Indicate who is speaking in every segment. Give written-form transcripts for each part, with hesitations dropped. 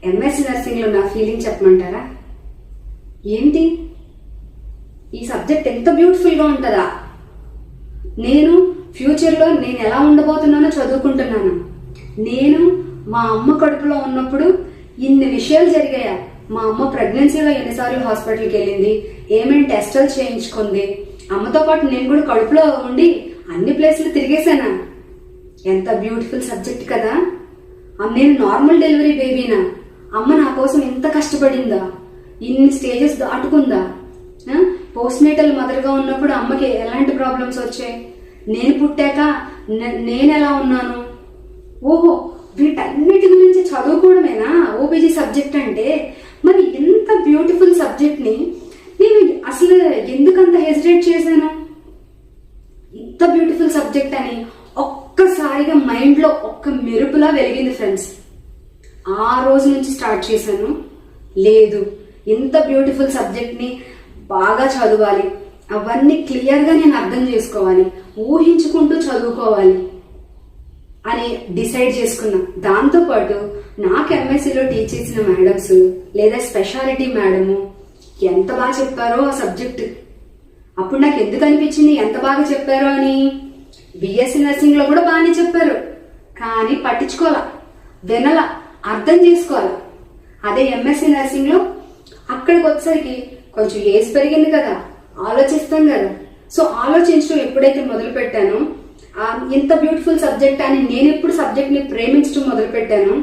Speaker 1: MSc నర్సింగ్లో నా feeling చెప్పమంటారా? ఏంటి ఈ సబ్జెక్ట్ ఎంత బ్యూటిఫుల్గా ఉంటుందా? నేను ఫ్యూచర్లో నేను ఎలా ఉండబోతున్నానో చదువుకుంటున్నాను. నేను మా అమ్మ కడుపులో ఉన్నప్పుడు ఇన్ని విషయాలు జరిగాయా? మా అమ్మ ప్రెగ్నెన్సీలో ఎన్నిసార్లు హాస్పిటల్కి వెళ్ళింది, ఏమేమి టెస్టులు చేయించుకుంది, అమ్మతో పాటు నేను కూడా కడుపులో ఉండి అన్ని ప్లేసులు తిరిగేశానా? ఎంత బ్యూటిఫుల్ సబ్జెక్ట్ కదా. నేను నార్మల్ డెలివరీ బేబీనా? అమ్మ నా కోసం ఎంత కష్టపడిందా, ఇన్ని స్టేజెస్ దాటుకుందా? పోస్ట్ నేటల్ మదర్గా ఉన్నప్పుడు అమ్మకి ఎలాంటి ప్రాబ్లమ్స్ వచ్చాయి, నేను పుట్టాక నేను ఎలా ఉన్నాను? ఓహో, వీటన్నిటి గురించి చదువుకోవడమేనా ఓబీజీ సబ్జెక్ట్ అంటే? మరి ఇంత బ్యూటిఫుల్ సబ్జెక్ట్ని నేను అసలు ఎందుకంత హెసిటేట్ చేశాను? ఇంత బ్యూటిఫుల్ సబ్జెక్ట్ అని ఒక్కసారిగా మైండ్లో ఒక్క మెరుపులా వెలిగింది ఫ్రెండ్స్. ఆ రోజు నుంచి స్టార్ట్ చేశాను, లేదు ఇంత బ్యూటిఫుల్ సబ్జెక్ట్ని బాగా చదవాలి, అవన్నీ క్లియర్గా నేను అర్థం చేసుకోవాలి, ఊహించుకుంటూ చదువుకోవాలి అని డిసైడ్ చేసుకున్నా. దాంతోపాటు నాకు ఎంఎస్సీలో టీచ్ చేసిన మేడమ్స్ లేదా స్పెషాలిటీ మేడము ఎంత బాగా చెప్పారో ఆ సబ్జెక్ట్. అప్పుడు నాకు ఎందుకు అనిపించింది ఎంత బాగా చెప్పారో అని. బిఎస్సీ నర్సింగ్లో కూడా బాగానే చెప్పారు, కానీ పట్టించుకోవాలా, వినలా, అర్థం చేసుకోవాలా. అదే ఎంఎస్సీ నర్సింగ్లో అక్కడికి వచ్చేసరికి కొంచెం ఏజ్ పెరిగింది కదా, ఆలోచిస్తాం కదా. సో ఆలోచించడం ఎప్పుడైతే మొదలు పెట్టానో, ఇంత బ్యూటిఫుల్ సబ్జెక్ట్ అని నేను ఎప్పుడు సబ్జెక్ట్ని ప్రేమించడం మొదలు పెట్టాను,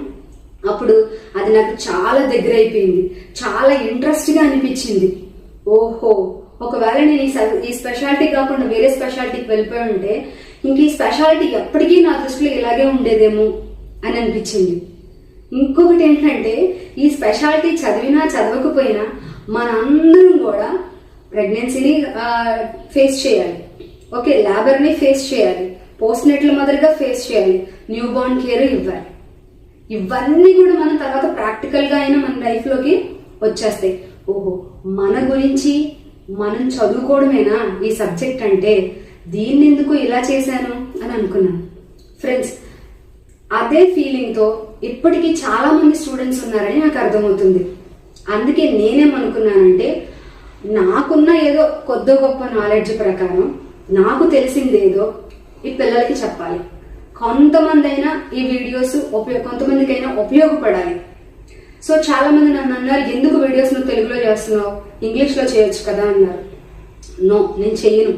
Speaker 1: అప్పుడు అది నాకు చాలా దగ్గర అయిపోయింది, చాలా ఇంట్రెస్ట్గా అనిపించింది. ఓహో, ఒకవేళ నేను ఈ స్పెషాలిటీ కాకుండా వేరే స్పెషాలిటీకి వెళ్ళిపోయి ఉంటే ఇంక ఈ స్పెషాలిటీ ఎప్పటికీ నా దృష్టిలో ఇలాగే ఉండేదేమో అని అనిపించింది. ఇంకొకటి ఏంటంటే, ఈ స్పెషాలిటీ చదివినా చదవకపోయినా మనందరం కూడా ప్రెగ్నెన్సీని ఫేస్ చేయాలి, ఓకే, లేబర్ని ఫేస్ చేయాలి, పోస్ట్ నేటల్ మదర్గా ఫేస్ చేయాలి, న్యూ బోర్న్ కేర్ ఇవ్వాలి. ఇవన్నీ కూడా మనం తర్వాత ప్రాక్టికల్గా అయినా మన లైఫ్లోకి వచ్చేస్తాయి. ఓహో, మన గురించి మనం చదువుకోవడమేనా ఈ సబ్జెక్ట్ అంటే, దీన్ని ఎందుకు ఇలా చేశాను అని అనుకున్నాను. ఫ్రెండ్స్, అదే ఫీలింగ్తో ఇప్పటికీ చాలా మంది స్టూడెంట్స్ ఉన్నారని నాకు అర్థమవుతుంది. అందుకే నేనేమనుకున్నానంటే, నాకున్న ఏదో కొద్ది గొప్ప నాలెడ్జ్ ప్రకారం నాకు తెలిసిందేదో ఈ పిల్లలకి చెప్పాలి. కొంతమంది అయినా ఈ వీడియోస్ కొంతమందికైనా ఉపయోగపడాలి. సో చాలా మంది నన్ను అన్నారు, ఎందుకు వీడియోస్ నువ్వు తెలుగులో చేస్తున్నావు, ఇంగ్లీష్లో చేయొచ్చు కదా అన్నారు. నో, నేను చెయ్యను.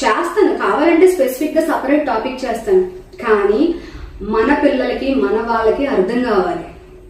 Speaker 1: చేస్తాను, కావాలంటే స్పెసిఫిక్గా సపరేట్ టాపిక్ చేస్తాను, కానీ మన పిల్లలకి మన వాళ్ళకి అర్థం కావాలి.